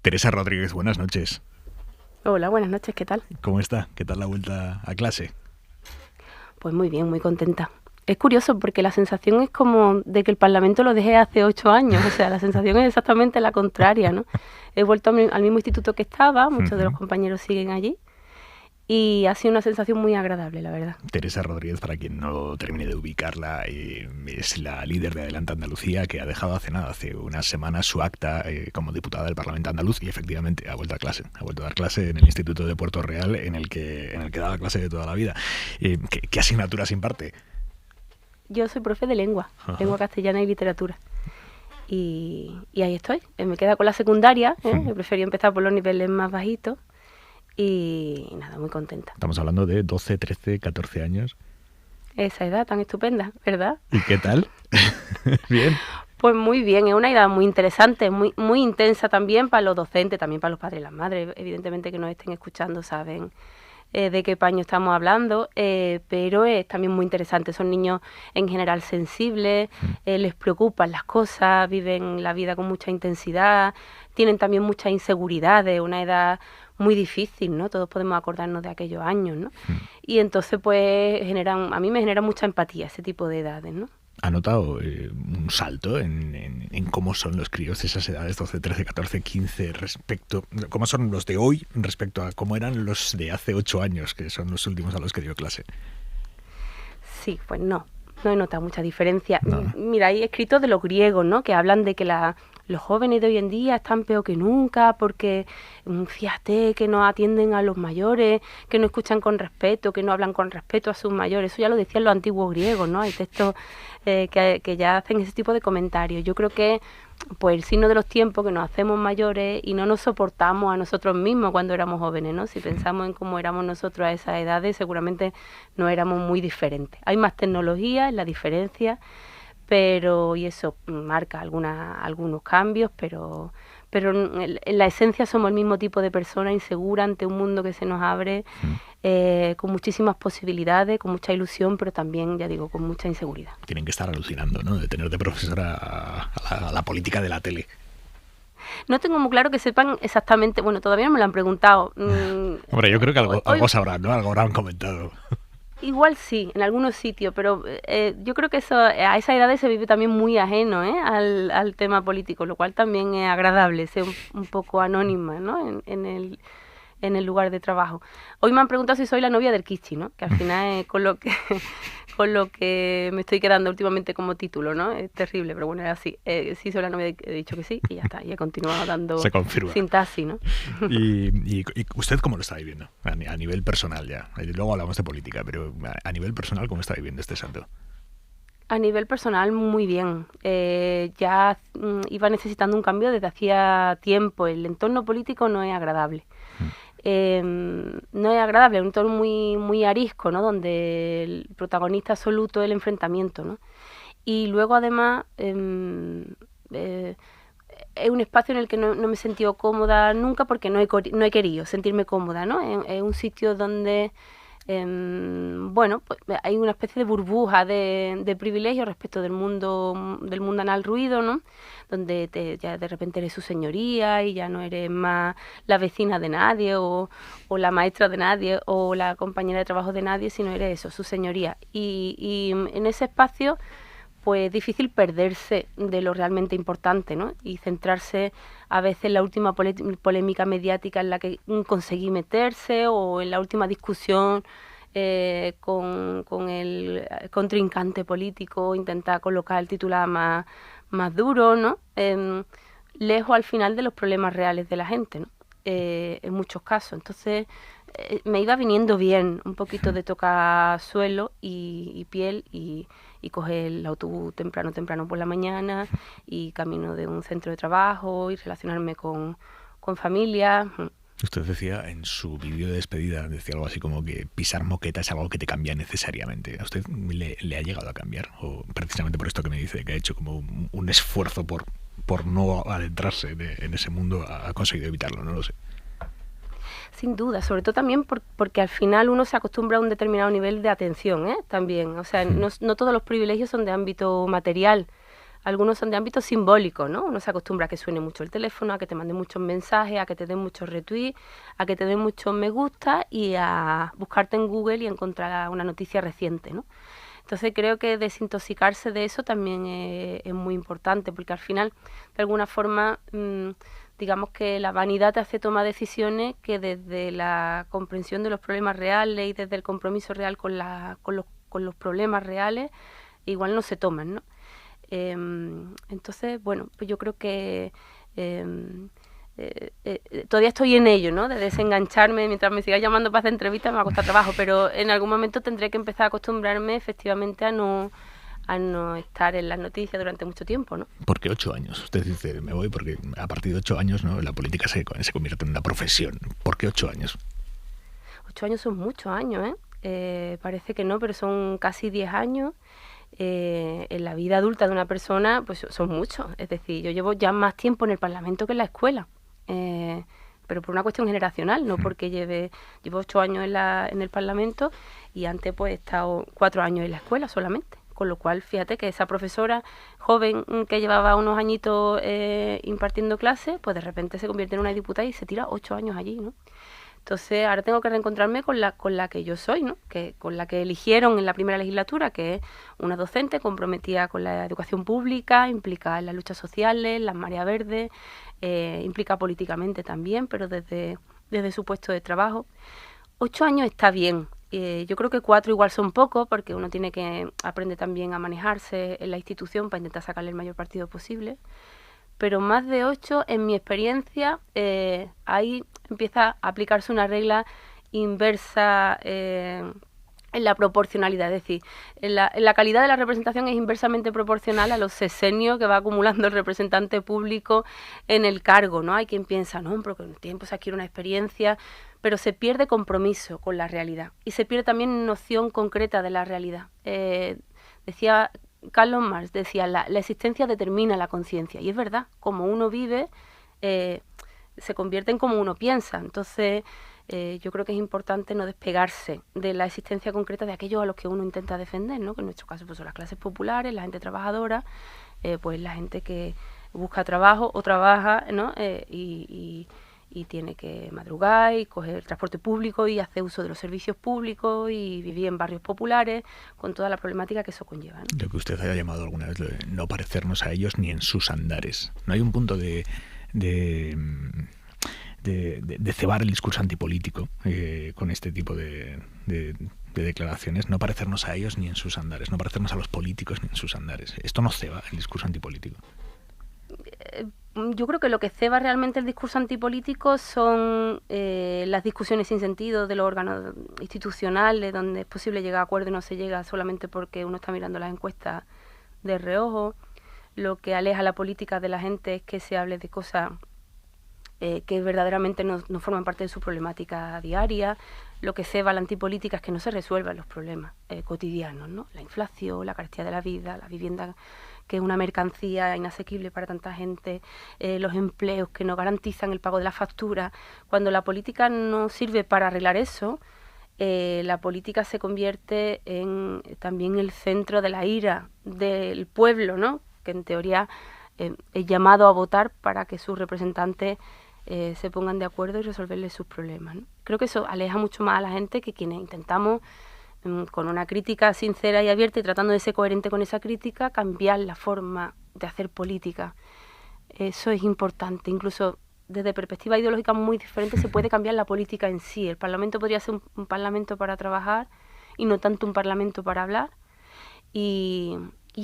Teresa Rodríguez, buenas noches. Hola, buenas noches, ¿qué tal? ¿Cómo está? ¿Qué tal la vuelta a clase? Pues muy bien, muy contenta. Es curioso porque la sensación es como de que el Parlamento lo dejé hace 8 años, o sea, la sensación es exactamente la contraria, ¿no? He vuelto al mismo instituto que estaba, muchos de los compañeros siguen allí, y ha sido una sensación muy agradable, la verdad. Teresa Rodríguez, para quien no termine de ubicarla, es la líder de Adelante Andalucía, que ha dejado hace unas semanas su acta como diputada del Parlamento andaluz y efectivamente ha vuelto a clase. Ha vuelto a dar clase en el Instituto de Puerto Real, en el que daba clase de toda la vida. ¿Qué asignaturas imparte? Yo soy profe de lengua, lengua castellana y literatura. Y ahí estoy. Me queda con la secundaria, he preferido empezar por los niveles más bajitos. Y nada, muy contenta. Estamos hablando de 12, 13, 14 años. Esa edad tan estupenda, ¿verdad? ¿Y qué tal? ¿Bien? Pues muy bien, es una edad muy interesante, muy intensa también para los docentes, también para los padres y las madres. Evidentemente que nos estén escuchando saben de qué paño estamos hablando, pero es también muy interesante. Son niños en general sensibles, les preocupan las cosas, viven la vida con mucha intensidad, tienen también muchas inseguridades, una edad muy difícil, ¿no? Todos podemos acordarnos de aquellos años, ¿no? Y entonces, pues, a mí me genera mucha empatía ese tipo de edades, ¿no? ¿Ha notado un salto en cómo son los críos de esas edades, 12, 13, 14, 15, cómo son los de hoy respecto a cómo eran los de hace 8 años, que son los últimos a los que dio clase? Sí, pues no he notado mucha diferencia. No. Mira, hay escritos de los griegos, ¿no? Que hablan de que los jóvenes de hoy en día están peor que nunca porque, fíjate, que no atienden a los mayores, que no escuchan con respeto, que no hablan con respeto a sus mayores. Eso ya lo decían los antiguos griegos, ¿no? Hay textos que ya hacen ese tipo de comentarios. Yo creo que pues el signo de los tiempos, que nos hacemos mayores y no nos soportamos a nosotros mismos cuando éramos jóvenes, ¿no? Si pensamos en cómo éramos nosotros a esas edades, seguramente no éramos muy diferentes. Hay más tecnología, es la diferencia, y eso marca algunos cambios, pero en la esencia somos el mismo tipo de persona insegura ante un mundo que se nos abre, con muchísimas posibilidades, con mucha ilusión, pero también, ya digo, con mucha inseguridad. Tienen que estar alucinando, ¿no? De tener de profesora a la política de la tele. No tengo muy claro que sepan exactamente, bueno, todavía no me lo han preguntado. Hombre, yo creo que algo sabrán, ¿no? Algo habrán comentado. Igual sí, en algunos sitios, pero yo creo que a esa edad se vive también muy ajeno, al tema político, lo cual también es agradable, ser un poco anónima, ¿no? en el lugar de trabajo. Hoy me han preguntado si soy la novia del Kichi, ¿no? Que al final es con lo que me estoy quedando últimamente como título, ¿no? Es terrible, pero bueno, es así. Sí soy la novia, he dicho que sí y ya está. Y he continuado dando Se confirma. sintaxis, ¿no? ¿Y usted cómo lo está viviendo? A nivel personal ya. Luego hablamos de política, pero a nivel personal, ¿cómo está viviendo este salto? A nivel personal, muy bien. Ya iba necesitando un cambio desde hacía tiempo. El entorno político no es agradable. No es agradable, es un entorno muy arisco, ¿no? Donde el protagonista absoluto es el enfrentamiento, ¿no? Y luego, además, es un espacio en el que no me he sentido cómoda nunca porque no he querido sentirme cómoda, ¿no? Es un sitio donde bueno, pues hay una especie de burbuja de privilegio respecto del mundo anal ruido, ¿no? Donde ya de repente eres su señoría y ya no eres más la vecina de nadie o la maestra de nadie o la compañera de trabajo de nadie, sino eres eso, su señoría. Y en ese espacio pues es difícil perderse de lo realmente importante, ¿no? Y centrarse a veces en la última polémica mediática en la que conseguí meterse o en la última discusión con el contrincante político, intentar colocar el titular más duro, ¿no? Lejos al final de los problemas reales de la gente, ¿no? En muchos casos. Entonces me iba viniendo bien un poquito de tocar suelo y piel y coger el autobús temprano por la mañana y camino de un centro de trabajo y relacionarme con familia. Usted decía en su vídeo de despedida, decía algo así como que pisar moqueta es algo que te cambia necesariamente. ¿A usted le ha llegado a cambiar? O precisamente por esto que me dice, que ha hecho como un esfuerzo por no adentrarse en ese mundo, ha conseguido evitarlo, no lo sé. Sin duda, sobre todo también porque al final uno se acostumbra a un determinado nivel de atención, también. O sea, no todos los privilegios son de ámbito material. algunos son de ámbito simbólico, ¿no? Uno se acostumbra a que suene mucho el teléfono, a que te manden muchos mensajes, a que te den muchos retweets, a que te den muchos me gusta y a buscarte en Google y encontrar una noticia reciente, ¿no? Entonces creo que desintoxicarse de eso también es muy importante, porque al final, de alguna forma, digamos que la vanidad te hace tomar decisiones que desde la comprensión de los problemas reales y desde el compromiso real con los problemas reales, igual no se toman, ¿no? Entonces, bueno, pues yo creo que todavía estoy en ello, ¿no? De desengancharme, mientras me siga llamando para hacer entrevistas me va a costar trabajo, pero en algún momento tendré que empezar a acostumbrarme efectivamente a no estar en las noticias durante mucho tiempo, ¿no? ¿Por qué 8 años? Usted dice, me voy porque a partir de 8 años, ¿no?, la política se convierte en una profesión. ¿Por qué 8 años? 8 años son muchos años, parece que no, pero son casi 10 años. En la vida adulta de una persona, pues son muchos. Es decir, yo llevo ya más tiempo en el Parlamento que en la escuela, pero por una cuestión generacional, no porque llevo 8 años en el Parlamento y antes pues he estado 4 años en la escuela solamente. Con lo cual, fíjate que esa profesora joven que llevaba unos añitos impartiendo clases, pues de repente se convierte en una diputada y se tira 8 años allí, ¿no? Entonces ahora tengo que reencontrarme con la que yo soy, ¿no? Con la que eligieron en la primera legislatura, que es una docente comprometida con la educación pública, implicada en las luchas sociales, las mareas verdes, implica políticamente también, pero desde su puesto de trabajo. 8 años está bien. Yo creo que 4 igual son pocos, porque uno tiene que aprender también a manejarse en la institución para intentar sacarle el mayor partido posible. Pero más de 8, en mi experiencia, ahí empieza a aplicarse una regla inversa en la proporcionalidad. Es decir, la calidad de la representación es inversamente proporcional a los sesenios que va acumulando el representante público en el cargo, ¿no? Hay quien piensa, no, pero con el tiempo se adquiere una experiencia, pero se pierde compromiso con la realidad y se pierde también noción concreta de la realidad. Decía Carlos Marx, decía, la existencia determina la conciencia, y es verdad, como uno vive, se convierte en como uno piensa. Entonces, yo creo que es importante no despegarse de la existencia concreta de aquellos a los que uno intenta defender, ¿no? Que en nuestro caso pues, son las clases populares, la gente trabajadora, pues la gente que busca trabajo o trabaja, ¿no? Y tiene que madrugar y coger el transporte público y hacer uso de los servicios públicos y vivir en barrios populares con toda la problemática que eso conlleva, ¿no? Lo que usted haya llamado alguna vez de no parecernos a ellos ni en sus andares. ¿No hay un punto de cebar el discurso antipolítico con este tipo de declaraciones? No parecernos a ellos ni en sus andares, no parecernos a los políticos ni en sus andares. ¿Esto no ceba el discurso antipolítico? Yo creo que lo que ceba realmente el discurso antipolítico son las discusiones sin sentido de los órganos institucionales, donde es posible llegar a acuerdo y no se llega solamente porque uno está mirando las encuestas de reojo. Lo que aleja la política de la gente es que se hable de cosas que verdaderamente no forman parte de su problemática diaria. Lo que ceba la antipolítica es que no se resuelvan los problemas cotidianos, ¿no? La inflación, la carestía de la vida, la vivienda que es una mercancía inasequible para tanta gente, los empleos que no garantizan el pago de la factura. Cuando la política no sirve para arreglar eso, la política se convierte en también el centro de la ira del pueblo, ¿no? Que en teoría es llamado a votar para que sus representantes se pongan de acuerdo y resolverles sus problemas, ¿no? Creo que eso aleja mucho más a la gente que quienes intentamos, con una crítica sincera y abierta y tratando de ser coherente con esa crítica, cambiar la forma de hacer política. Eso es importante. Incluso desde perspectivas ideológicas muy diferentes se puede cambiar la política en sí. El Parlamento podría ser un parlamento para trabajar y no tanto un parlamento para hablar. Y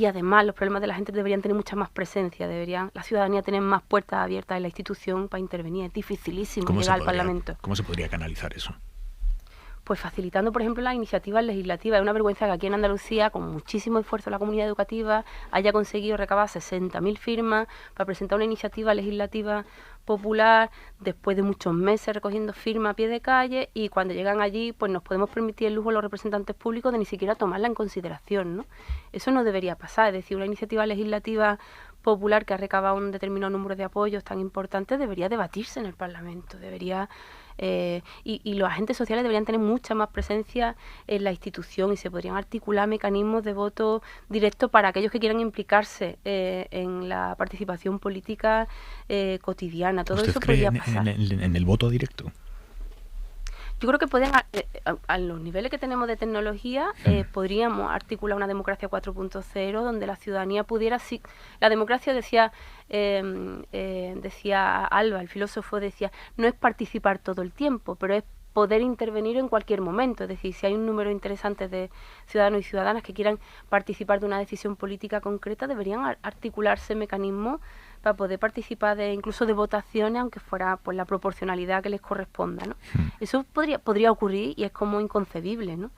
además los problemas de la gente deberían tener mucha más presencia, la ciudadanía tener más puertas abiertas en la institución para intervenir. Es dificilísimo llegar al Parlamento. ¿Cómo se podría canalizar eso? Pues facilitando, por ejemplo, las iniciativas legislativas. Es una vergüenza que aquí en Andalucía, con muchísimo esfuerzo la comunidad educativa, haya conseguido recabar 60.000 firmas para presentar una iniciativa legislativa popular, después de muchos meses recogiendo firmas a pie de calle, y cuando llegan allí, pues nos podemos permitir el lujo a los representantes públicos de ni siquiera tomarla en consideración, ¿no? Eso no debería pasar. Es decir, una iniciativa legislativa popular que ha recabado un determinado número de apoyos tan importantes debería debatirse en el Parlamento, debería Y los agentes sociales deberían tener mucha más presencia en la institución y se podrían articular mecanismos de voto directo para aquellos que quieran implicarse en la participación política cotidiana. Todo ¿Usted eso cree podría pasar. en el voto directo? Yo creo que a los niveles que tenemos de tecnología, podríamos articular una democracia 4.0 donde la ciudadanía pudiera... La democracia, decía Alba, el filósofo, decía, no es participar todo el tiempo, pero es poder intervenir en cualquier momento. Es decir, si hay un número interesante de ciudadanos y ciudadanas que quieran participar de una decisión política concreta, deberían articularse mecanismos para poder participar incluso de votaciones, aunque fuera pues la proporcionalidad que les corresponda, ¿no? Eso podría ocurrir y es como inconcebible, ¿no?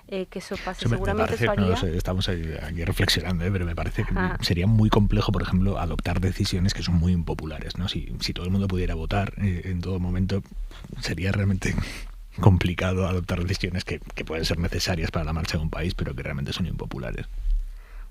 Que eso pase. Eso seguramente parece, eso haría... no sé, estamos aquí reflexionando, pero me parece que sería muy complejo, por ejemplo, adoptar decisiones que son muy impopulares, ¿no? Si todo el mundo pudiera votar en todo momento, sería realmente complicado adoptar decisiones que pueden ser necesarias para la marcha de un país, pero que realmente son impopulares.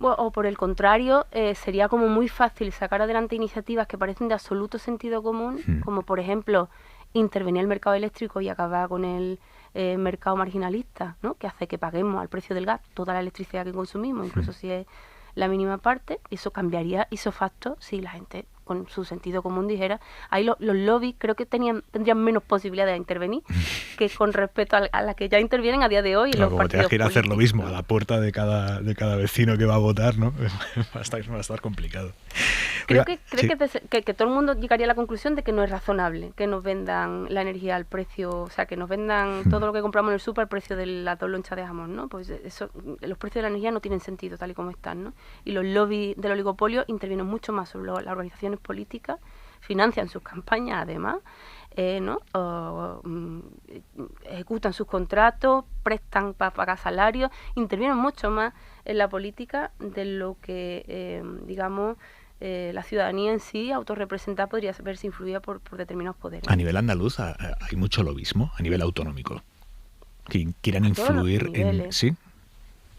Bueno, o por el contrario, sería como muy fácil sacar adelante iniciativas que parecen de absoluto sentido común, como por ejemplo intervenir el mercado eléctrico y acabar con el mercado marginalista, ¿no? Que hace que paguemos al precio del gas toda la electricidad que consumimos, incluso si es la mínima parte. Eso cambiaría ipso facto si la gente con su sentido común dijera. Ahí los lobbies creo que tendrían menos posibilidades de intervenir que con respecto a las que ya intervienen a día de hoy. Claro, los como tengas que ir a hacer lo mismo ¿no? a la puerta de cada vecino que va a votar, ¿no? Va a estar complicado. Creo Oiga, que todo el mundo llegaría a la conclusión de que no es razonable que nos vendan la energía al precio, o sea, que nos vendan todo lo que compramos en el súper al precio de las 2 lonchas de jamón, ¿no? Pues eso, los precios de la energía no tienen sentido tal y como están, ¿no? Y los lobbies del oligopolio intervienen mucho más sobre las organizaciones políticas, financian sus campañas además, ¿no? Ejecutan sus contratos, prestan para pagar salarios, intervienen mucho más en la política de lo que, digamos, la ciudadanía en sí, autorrepresentada, podría verse influida por determinados poderes. A nivel andaluz hay mucho lobismo, a nivel autonómico, que quieran influir en... ¿Sí?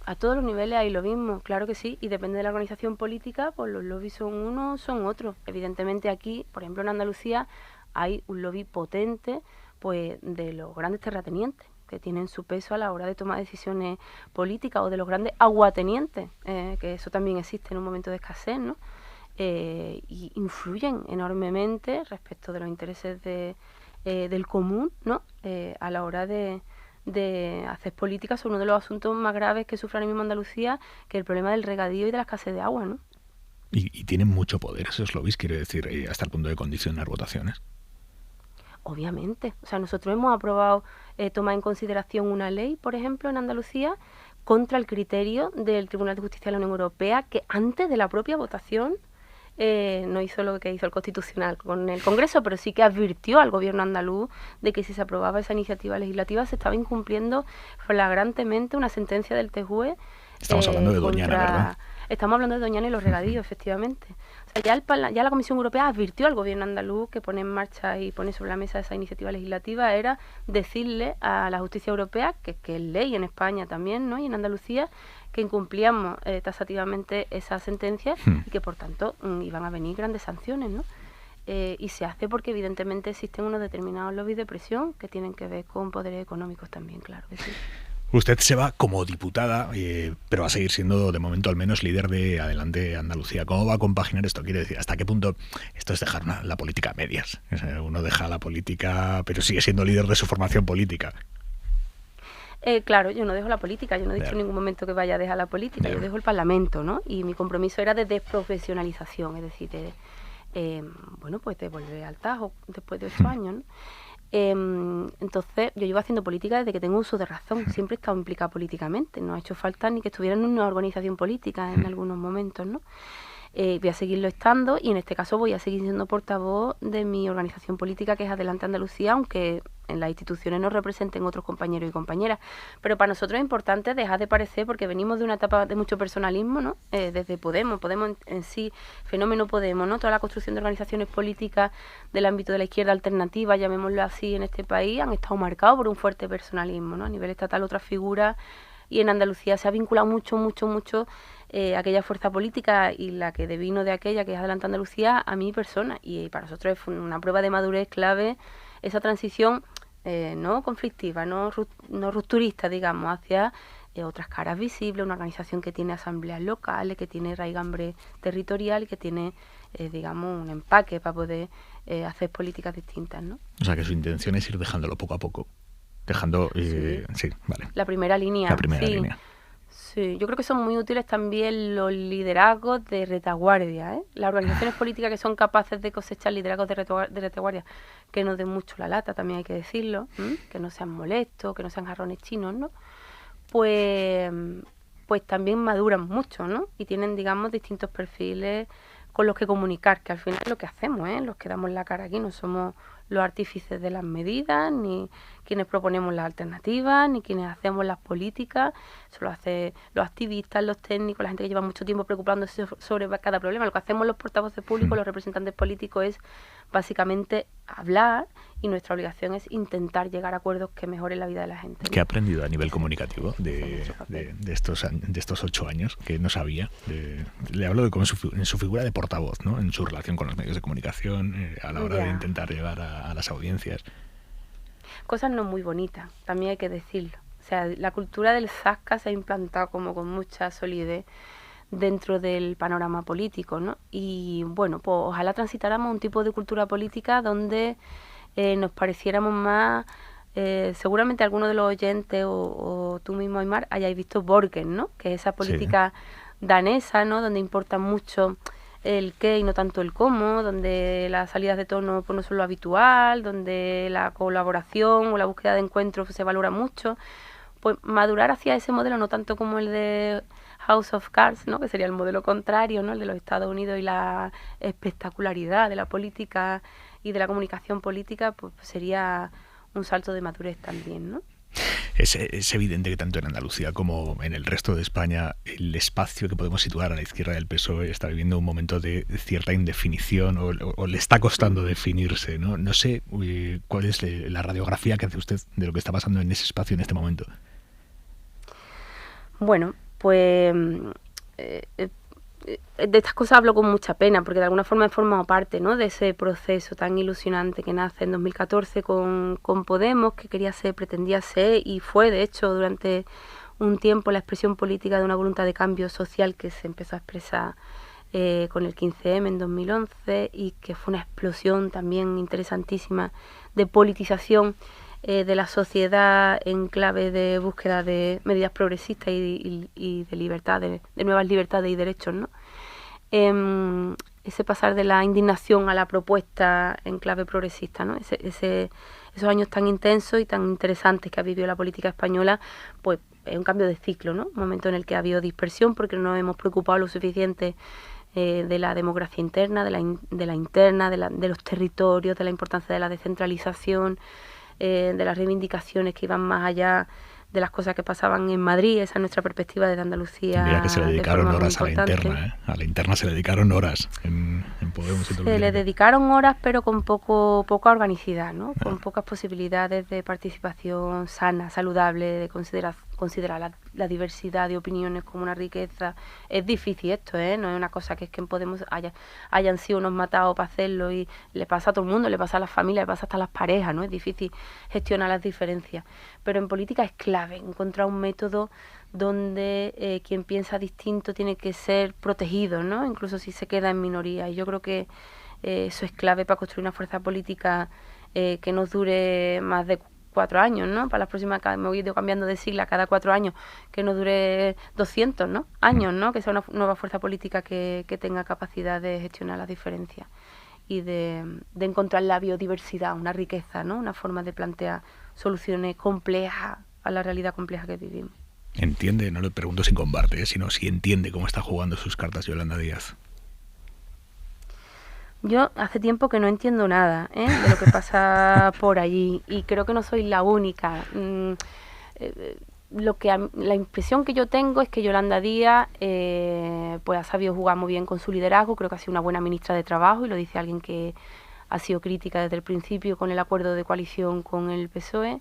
A todos los niveles hay lobismo, claro que sí, y depende de la organización política, pues los lobbies son unos, son otros. Evidentemente aquí, por ejemplo en Andalucía, hay un lobby potente pues de los grandes terratenientes, que tienen su peso a la hora de tomar decisiones políticas, o de los grandes aguatenientes, que eso también existe en un momento de escasez, ¿no? Y influyen enormemente respecto de los intereses del común, ¿no? A la hora de hacer políticas sobre uno de los asuntos más graves que sufre ahora mismo Andalucía, que es el problema del regadío y de la escasez de agua, ¿no? Y tienen mucho poder esos lobbies, quiero decir, hasta el punto de condicionar votaciones. Obviamente. O sea, nosotros hemos aprobado tomar en consideración una ley, por ejemplo, en Andalucía, contra el criterio del Tribunal de Justicia de la Unión Europea, que antes de la propia votación no hizo lo que hizo el Constitucional con el Congreso, pero sí que advirtió al gobierno andaluz de que si se aprobaba esa iniciativa legislativa se estaba incumpliendo flagrantemente una sentencia del TJUE. Estamos hablando de Doñana, ¿verdad? Estamos hablando de Doñana y los regadíos, efectivamente. O sea, ya la Comisión Europea advirtió al gobierno andaluz que pone en marcha y pone sobre la mesa esa iniciativa legislativa, era decirle a la justicia europea, que es ley en España también, ¿no? Y en Andalucía, que incumplíamos taxativamente esa sentencia y que por tanto iban a venir grandes sanciones, ¿no? Y se hace porque evidentemente existen unos determinados lobbies de presión que tienen que ver con poderes económicos también, claro que sí. Usted se va como diputada, pero va a seguir siendo, de momento al menos, líder de Adelante Andalucía. ¿Cómo va a compaginar esto? Quiere decir, ¿hasta qué punto esto es dejar la política a medias? O sea, uno deja la política, pero sigue siendo líder de su formación política. Claro, yo no dejo la política, yo no he dicho en ningún momento que vaya a dejar la política, yo dejo el Parlamento, ¿no? Y mi compromiso era de desprofesionalización, es decir, bueno, pues de volver al Tajo después de 8 años, ¿no? Entonces yo llevo haciendo política desde que tengo uso de razón, siempre he estado implicada políticamente, no ha hecho falta ni que estuviera en una organización política en algunos momentos, ¿no? Voy a seguirlo estando y en este caso voy a seguir siendo portavoz de mi organización política, que es Adelante Andalucía, aunque en las instituciones nos representen otros compañeros y compañeras. Pero para nosotros es importante dejar de parecer, porque venimos de una etapa de mucho personalismo, ¿no? Desde Podemos en sí, fenómeno Podemos, ¿no? Toda la construcción de organizaciones políticas del ámbito de la izquierda alternativa, llamémoslo así, en este país, han estado marcados por un fuerte personalismo, ¿no? A nivel estatal otras figuras, y en Andalucía se ha vinculado mucho aquella fuerza política y la que devino de aquella, que es Adelante Andalucía, a mi persona. Y para nosotros es una prueba de madurez clave esa transición no conflictiva, no rupturista, digamos, hacia otras caras visibles, una organización que tiene asambleas locales, que tiene raigambre territorial, que tiene, digamos, un empaque para poder hacer políticas distintas, ¿no? O sea, que su intención es ir dejándolo poco a poco. Dejando... sí, vale. La primera línea. La primera línea. Sí, yo creo que son muy útiles también los liderazgos de retaguardia, ¿eh? Las organizaciones políticas que son capaces de cosechar liderazgos de retaguardia que nos den mucho la lata, también hay que decirlo, que no sean molestos, que no sean jarrones chinos, ¿no? Pues también maduran mucho, ¿no? Y tienen, digamos, distintos perfiles con los que comunicar, que al final es lo que hacemos, ¿eh? Los que damos la cara aquí no somos los artífices de las medidas, ni quienes proponemos las alternativas, ni quienes hacemos las políticas. Eso lo hacen los activistas, los técnicos, la gente que lleva mucho tiempo preocupándose sobre cada problema. Lo que hacemos los portavoces públicos, los representantes políticos, es básicamente hablar, y nuestra obligación es intentar llegar a acuerdos que mejoren la vida de la gente, ¿no? ¿Qué ha aprendido a nivel comunicativo de estos 8 años que no sabía? Le hablo de cómo en su figura de portavoz, ¿no? En su relación con los medios de comunicación, a la hora de intentar llegar a las audiencias. Cosas no muy bonitas, también hay que decirlo. O sea, la cultura del zasca se ha implantado como con mucha solidez dentro del panorama político, ¿no? Y bueno, pues ojalá transitáramos un tipo de cultura política donde nos pareciéramos más, seguramente algunos de los oyentes o tú mismo, Aymar, hayáis visto Borgen, ¿no? Que es esa política danesa, ¿no? Donde importa mucho el qué y no tanto el cómo, donde las salidas de tono pues no son lo habitual, donde la colaboración o la búsqueda de encuentros se valora mucho. Pues madurar hacia ese modelo, no tanto como el de House of Cards, ¿no? Que sería el modelo contrario, ¿no? El de los Estados Unidos y la espectacularidad de la política y de la comunicación política, pues sería un salto de madurez también, ¿no? Es evidente que tanto en Andalucía como en el resto de España el espacio que podemos situar a la izquierda del PSOE está viviendo un momento de cierta indefinición o le está costando definirse, ¿no? No sé cuál es la radiografía que hace usted de lo que está pasando en ese espacio en este momento. Bueno, pues de estas cosas hablo con mucha pena, porque de alguna forma he formado parte, ¿no? De ese proceso tan ilusionante que nace en 2014 con Podemos, que pretendía ser y fue, de hecho, durante un tiempo la expresión política de una voluntad de cambio social que se empezó a expresar con el 15M en 2011 y que fue una explosión también interesantísima de politización de la sociedad en clave de búsqueda de medidas progresistas y de libertad, de nuevas libertades y derechos, ¿no? Ese pasar de la indignación a la propuesta en clave progresista, ¿no? Esos años tan intensos y tan interesantes que ha vivido la política española, pues es un cambio de ciclo, ¿no? Un momento en el que ha habido dispersión porque no nos hemos preocupado lo suficiente de la democracia interna, de la interna, de los territorios, de la importancia de la descentralización, de las reivindicaciones que iban más allá de las cosas que pasaban en Madrid. Esa es nuestra perspectiva desde Andalucía. Mira que se le dedicaron horas a la interna, ¿eh? A la interna se le dedicaron horas en Podemos. Se le dedicaron horas, pero con poca organicidad, ¿no? Con pocas posibilidades de participación sana, saludable, de considerar la diversidad de opiniones como una riqueza. Es difícil esto, ¿eh? No es una cosa que es que en Podemos hayan sido unos matados para hacerlo y le pasa a todo el mundo, le pasa a las familias, le pasa hasta a las parejas, ¿no? Es difícil gestionar las diferencias. Pero en política es clave encontrar un método donde quien piensa distinto tiene que ser protegido, ¿no? Incluso si se queda en minoría. Y yo creo que eso es clave para construir una fuerza política que nos dure más de 4 años, ¿no? Para las próximas, me voy ido cambiando de sigla cada 4 años, que no dure 200, ¿no? Años, ¿no? Que sea una nueva fuerza política que tenga capacidad de gestionar las diferencias y de encontrar la biodiversidad, una riqueza, ¿no? Una forma de plantear soluciones complejas a la realidad compleja que vivimos. Entiende, no le pregunto sin combate, sino si entiende cómo está jugando sus cartas Yolanda Díaz. Yo hace tiempo que no entiendo nada de lo que pasa por allí y creo que no soy la única. La impresión que yo tengo es que Yolanda Díaz pues ha sabido jugar muy bien con su liderazgo. Creo que ha sido una buena ministra de Trabajo, y lo dice alguien que ha sido crítica desde el principio con el acuerdo de coalición con el PSOE.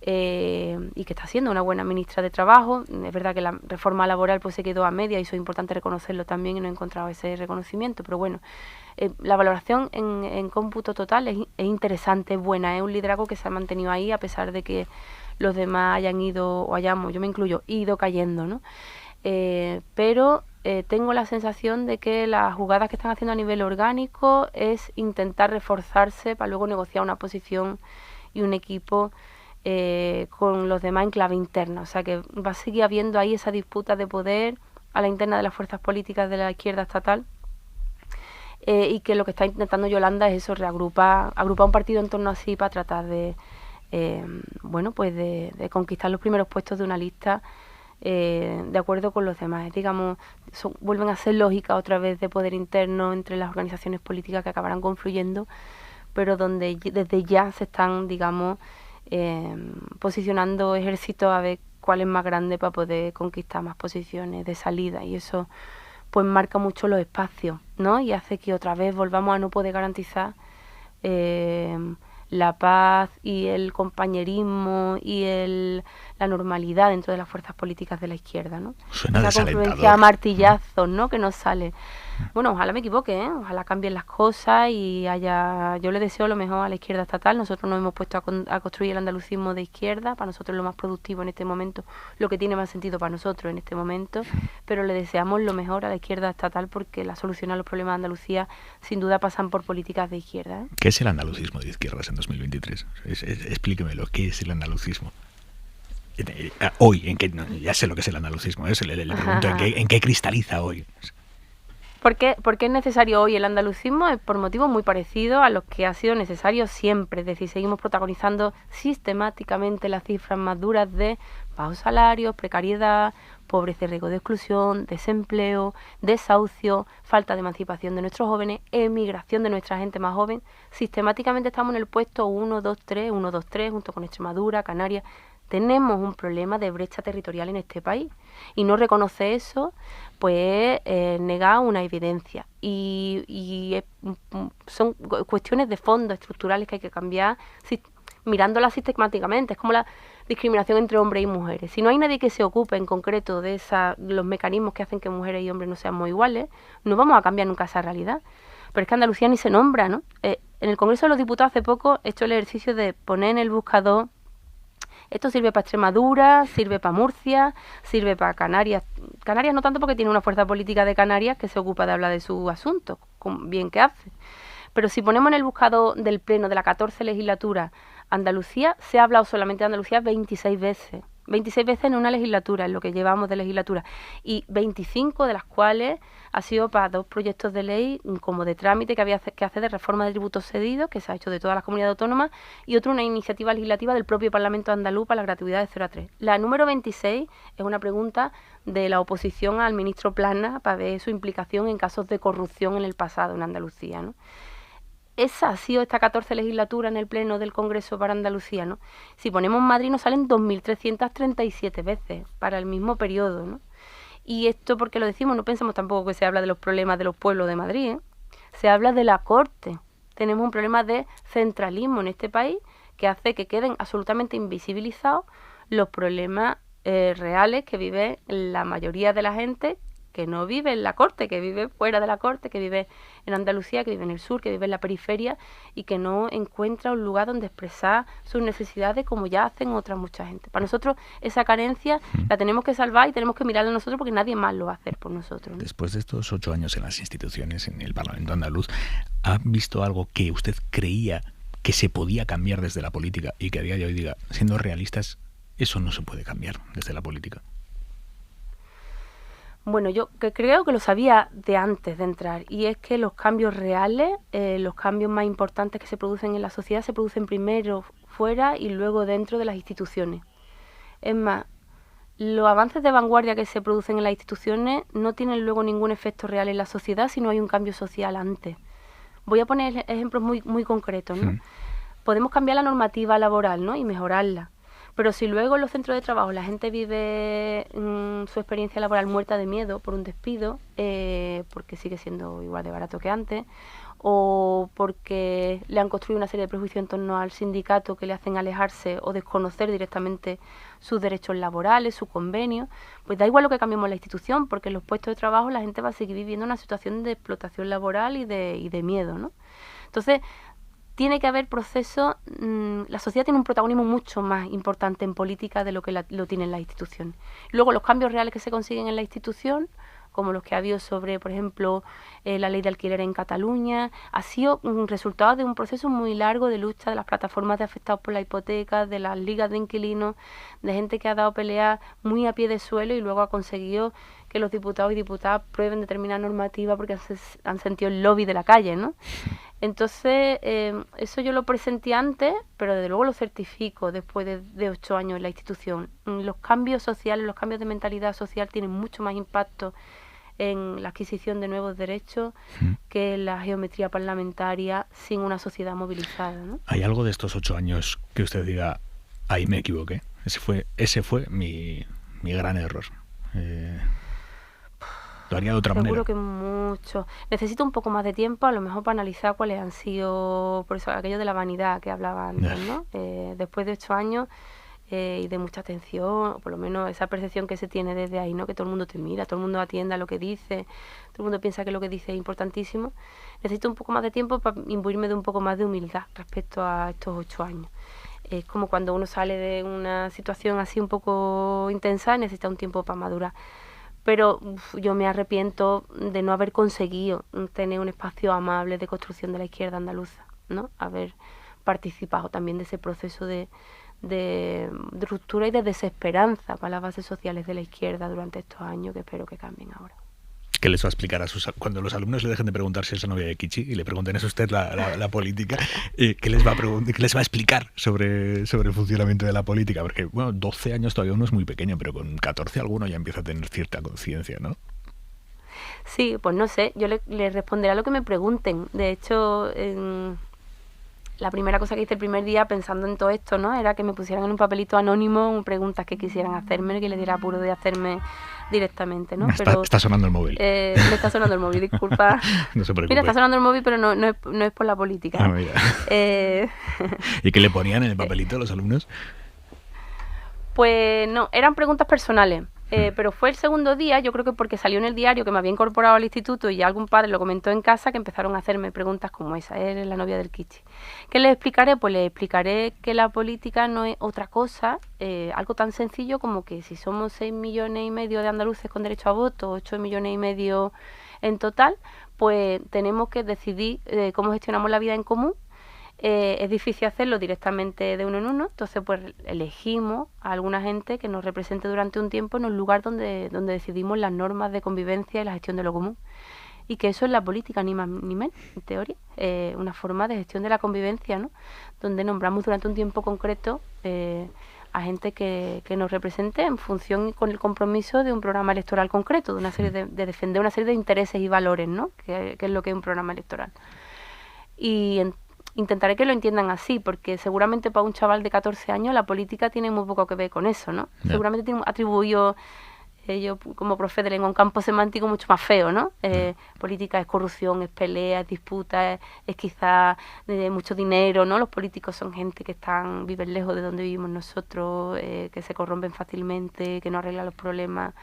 y que está siendo una buena ministra de Trabajo. Es verdad que la reforma laboral pues se quedó a media y eso es importante reconocerlo también y no he encontrado ese reconocimiento, pero bueno, la valoración en cómputo total es interesante, es buena, es un liderazgo que se ha mantenido ahí a pesar de que los demás hayan ido, o hayamos, yo me incluyo, ido cayendo, ¿no? Pero tengo la sensación de que las jugadas que están haciendo a nivel orgánico es intentar reforzarse para luego negociar una posición y un equipo con los demás en clave interna. O sea que va a seguir habiendo ahí esa disputa de poder a la interna de las fuerzas políticas de la izquierda estatal, y que lo que está intentando Yolanda es eso, agrupar un partido en torno a sí para tratar de de conquistar los primeros puestos de una lista de acuerdo con los demás. Digamos, vuelven a ser lógicas otra vez de poder interno entre las organizaciones políticas que acabarán confluyendo, pero donde desde ya se están, digamos, posicionando ejércitos a ver cuál es más grande para poder conquistar más posiciones de salida, y eso pues marca mucho los espacios, ¿no? Y hace que otra vez volvamos a no poder garantizar la paz y el compañerismo y la normalidad dentro de las fuerzas políticas de la izquierda, ¿no? Suena esa confluencia a martillazos, ¿no? Que nos sale. Bueno, ojalá me equivoque, ¿eh? Ojalá cambien las cosas y yo le deseo lo mejor a la izquierda estatal. Nosotros nos hemos puesto a construir el andalucismo de izquierda, para nosotros es lo más productivo en este momento, lo que tiene más sentido para nosotros en este momento, pero le deseamos lo mejor a la izquierda estatal porque la solución a los problemas de Andalucía sin duda pasan por políticas de izquierda, ¿eh? ¿Qué es el andalucismo de izquierdas en 2023? Explíquemelo, ¿qué es el andalucismo? Hoy, ya sé lo que es el andalucismo, le pregunto ¿en qué cristaliza hoy? ¿Por qué es necesario hoy el andalucismo? Es por motivos muy parecidos a los que ha sido necesario siempre. Es decir, seguimos protagonizando sistemáticamente las cifras más duras de bajos salarios, precariedad, pobreza y riesgo de exclusión, desempleo, desahucio, falta de emancipación de nuestros jóvenes, emigración de nuestra gente más joven. Sistemáticamente estamos en el puesto 1, 2, 3, junto con Extremadura, Canarias. Tenemos un problema de brecha territorial en este país y no reconoce eso, pues negar una evidencia. Y son cuestiones de fondo estructurales que hay que cambiar mirándolas sistemáticamente. Es como la discriminación entre hombres y mujeres. Si no hay nadie que se ocupe en concreto de los mecanismos que hacen que mujeres y hombres no seamos iguales, no vamos a cambiar nunca esa realidad. Pero es que Andalucía ni se nombra, ¿no? En el Congreso de los Diputados hace poco he hecho el ejercicio de poner en el buscador. Esto sirve para Extremadura, sirve para Murcia, sirve para Canarias. Canarias no tanto porque tiene una fuerza política de Canarias que se ocupa de hablar de su asunto, bien que hace. Pero si ponemos en el buscador del Pleno de la 14 legislatura Andalucía, se ha hablado solamente de Andalucía 26 veces. 26 veces en una legislatura, en lo que llevamos de legislatura. Y 25 de las cuales ha sido para 2 proyectos de ley como de trámite que había que hacer de reforma de tributos cedidos, que se ha hecho de todas las comunidades autónomas, y otra una iniciativa legislativa del propio Parlamento andaluz para la gratuidad de 0 a 3. La número 26 es una pregunta de la oposición al ministro Plana para ver su implicación en casos de corrupción en el pasado en Andalucía, ¿no? Esa ha sido esta 14 legislatura en el Pleno del Congreso para Andalucía, ¿no? Si ponemos Madrid nos salen 2.337 veces para el mismo periodo, ¿no? Y esto, porque lo decimos, no pensamos tampoco que se habla de los problemas de los pueblos de Madrid, ¿eh? Se habla de la Corte. Tenemos un problema de centralismo en este país que hace que queden absolutamente invisibilizados los problemas reales que vive la mayoría de la gente que no vive en la Corte, que vive fuera de la Corte, que vive en Andalucía, que vive en el sur, que vive en la periferia y que no encuentra un lugar donde expresar sus necesidades como ya hacen otras mucha gente. Para nosotros esa carencia la tenemos que salvar y tenemos que mirarla nosotros porque nadie más lo va a hacer por nosotros, ¿no? Después de estos 8 años en las instituciones, en el Parlamento andaluz, ¿ha visto algo que usted creía que se podía cambiar desde la política y que a día de hoy diga, siendo realistas, eso no se puede cambiar desde la política? Bueno, yo creo que lo sabía de antes de entrar, y es que los cambios reales, los cambios más importantes que se producen en la sociedad se producen primero fuera y luego dentro de las instituciones. Es más, los avances de vanguardia que se producen en las instituciones no tienen luego ningún efecto real en la sociedad si no hay un cambio social antes. Voy a poner ejemplos muy concretos, ¿no? Podemos cambiar la normativa laboral, ¿no? Y mejorarla. Pero si luego en los centros de trabajo la gente vive su experiencia laboral muerta de miedo por un despido, porque sigue siendo igual de barato que antes, o porque le han construido una serie de prejuicios en torno al sindicato que le hacen alejarse o desconocer directamente sus derechos laborales, su convenio, pues da igual lo que cambiemos la institución, porque en los puestos de trabajo la gente va a seguir viviendo una situación de explotación laboral y de miedo, ¿no? Entonces, tiene que haber procesos, la sociedad tiene un protagonismo mucho más importante en política de lo que lo tienen las instituciones. Luego, los cambios reales que se consiguen en la institución, como los que ha habido sobre, por ejemplo, la ley de alquiler en Cataluña, ha sido un resultado de un proceso muy largo de lucha de las plataformas de afectados por la hipoteca, de las ligas de inquilinos, de gente que ha dado pelea muy a pie de suelo y luego ha conseguido que los diputados y diputadas prueben determinada normativa porque han sentido el lobby de la calle, ¿no? Entonces, eso yo lo presenté antes, pero desde luego lo certifico después de 8 años en la institución. Los cambios sociales, los cambios de mentalidad social tienen mucho más impacto en la adquisición de nuevos derechos que en la geometría parlamentaria sin una sociedad movilizada, ¿no? ¿Hay algo de estos 8 años que usted diga, ahí me equivoqué? Ese fue mi gran error. Lo haría de otra manera. Seguro que mucho. Necesito un poco más de tiempo, a lo mejor para analizar cuáles han sido, por eso aquello de la vanidad que hablaba antes, ¿no? Después de 8 años y de mucha atención, o por lo menos esa percepción que se tiene desde ahí, ¿no? Que todo el mundo te mira, todo el mundo atiende a lo que dice, todo el mundo piensa que lo que dice es importantísimo. Necesito un poco más de tiempo para imbuirme de un poco más de humildad respecto a estos 8 años. Es como cuando uno sale de una situación así un poco intensa, necesita un tiempo para madurar. Pero yo me arrepiento de no haber conseguido tener un espacio amable de construcción de la izquierda andaluza, ¿no? Haber participado también de ese proceso de ruptura y de desesperanza para las bases sociales de la izquierda durante estos años, que espero que cambien ahora. ¿Qué les va a explicar cuando los alumnos le dejen de preguntar si es la novia de Kichi y le pregunten ¿es usted la política? ¿Qué les va a explicar sobre el funcionamiento de la política? Porque, bueno, 12 años todavía uno es muy pequeño, pero con 14 alguno ya empieza a tener cierta conciencia, ¿no? Sí, pues no sé, yo le responderé a lo que me pregunten. De hecho, la primera cosa que hice el primer día pensando en todo esto, ¿no? Era que me pusieran en un papelito anónimo preguntas que quisieran hacerme y que les diera apuro de hacerme directamente, ¿no? Está sonando el móvil. Me está sonando el móvil, disculpa. No se preocupe. Mira, está sonando el móvil, pero no es por la política. Ah, mira. ¿Y qué le ponían en el papelito a los alumnos? Pues no, eran preguntas personales. Pero fue el segundo día, yo creo que porque salió en el diario que me había incorporado al instituto y ya algún padre lo comentó en casa, que empezaron a hacerme preguntas como esa, eres la novia del Kichi. ¿Qué les explicaré? Pues les explicaré que la política no es otra cosa, algo tan sencillo como que si somos 6,5 millones de andaluces con derecho a voto, 8,5 millones en total, pues tenemos que decidir cómo gestionamos la vida en común. Es difícil hacerlo directamente de uno en uno, entonces pues elegimos a alguna gente que nos represente durante un tiempo en un lugar donde decidimos las normas de convivencia y la gestión de lo común. Y que eso es la política, ni más ni menos, en teoría, una forma de gestión de la convivencia, ¿no? Donde nombramos durante un tiempo concreto a gente que nos represente en función y con el compromiso de un programa electoral concreto, de una serie de defender una serie de intereses y valores, ¿no? Que es lo que es un programa electoral. Y intentaré que lo entiendan así, porque seguramente para un chaval de 14 años la política tiene muy poco que ver con eso, ¿no? Yeah. Seguramente tiene atribuido, yo como profe de lengua, un campo semántico mucho más feo, ¿no? Política es corrupción, es pelea, es disputa, es quizá mucho dinero, ¿no? Los políticos son gente que viven lejos de donde vivimos nosotros, que se corrompen fácilmente, que no arreglan los problemas.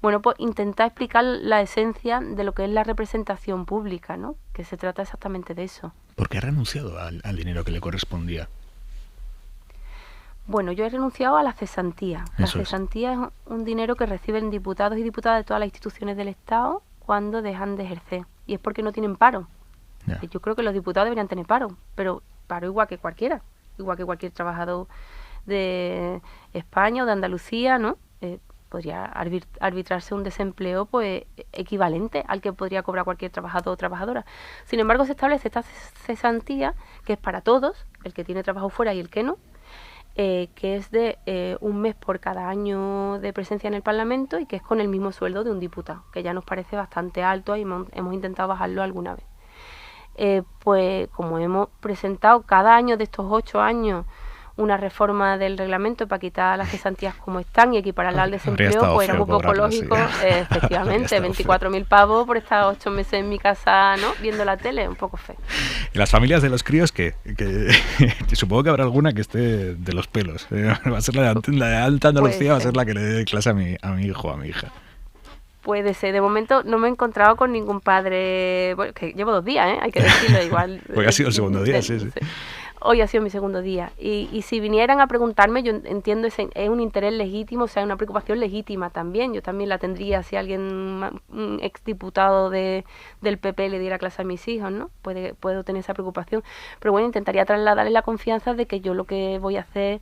Bueno, pues intentar explicar la esencia de lo que es la representación pública, ¿no? Que se trata exactamente de eso. ¿Por qué ha renunciado al dinero que le correspondía? Bueno, yo he renunciado a la cesantía. La cesantía es un dinero que reciben diputados y diputadas de todas las instituciones del Estado cuando dejan de ejercer. Y es porque no tienen paro. Yeah. Yo creo que los diputados deberían tener paro, pero paro igual que cualquiera. Igual que cualquier trabajador de España o de Andalucía, ¿no? Podría arbitrarse un desempleo pues equivalente al que podría cobrar cualquier trabajador o trabajadora. Sin embargo, se establece esta cesantía que es para todos, el que tiene trabajo fuera y el que no, que es de un mes por cada año de presencia en el Parlamento y que es con el mismo sueldo de un diputado, que ya nos parece bastante alto y hemos intentado bajarlo alguna vez. Pues como hemos presentado cada año de estos 8 años una reforma del reglamento para quitar las cesantías como están y equipararlas al desempleo, pues era muy poco lógico, efectivamente, 24.000 pavos por estar 8 meses en mi casa, ¿no?, viendo la tele, un poco feo. ¿Y las familias de los críos que supongo que habrá alguna que esté de los pelos? Va a ser la de Alta Andalucía, va a ser la que le dé clase a mi hijo o a mi hija. Puede ser. De momento no me he encontrado con ningún padre... Bueno, que llevo 2 días, hay que decirlo igual. Hoy ha sido el segundo día, sí. Hoy ha sido mi segundo día. Y si vinieran a preguntarme, yo entiendo, es un interés legítimo, o sea, una preocupación legítima también. Yo también la tendría si alguien, un exdiputado del PP le diera clase a mis hijos, ¿no? Puedo tener esa preocupación. Pero bueno, intentaría trasladarles la confianza de que yo lo que voy a hacer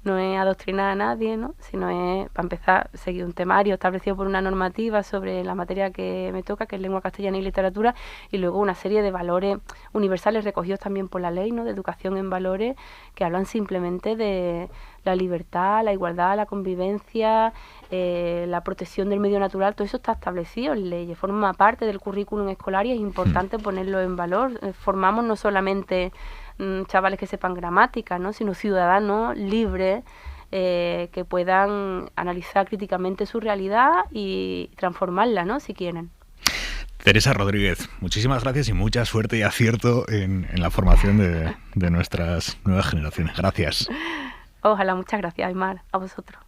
no es adoctrinar a nadie, ¿no?, sino es, para empezar, seguir un temario establecido por una normativa sobre la materia que me toca, que es lengua castellana y literatura, y luego una serie de valores universales recogidos también por la ley, ¿no?, de educación en valores, que hablan simplemente de la libertad, la igualdad, la convivencia, la protección del medio natural. Todo eso está establecido en leyes, forma parte del currículum escolar y es importante ponerlo en valor. Formamos no solamente chavales que sepan gramática, ¿no?, sino ciudadanos libres que puedan analizar críticamente su realidad y transformarla, ¿no?, si quieren. Teresa Rodríguez, muchísimas gracias y mucha suerte y acierto en la formación de nuestras nuevas generaciones. Gracias. Ojalá, muchas gracias, Aymar, a vosotros.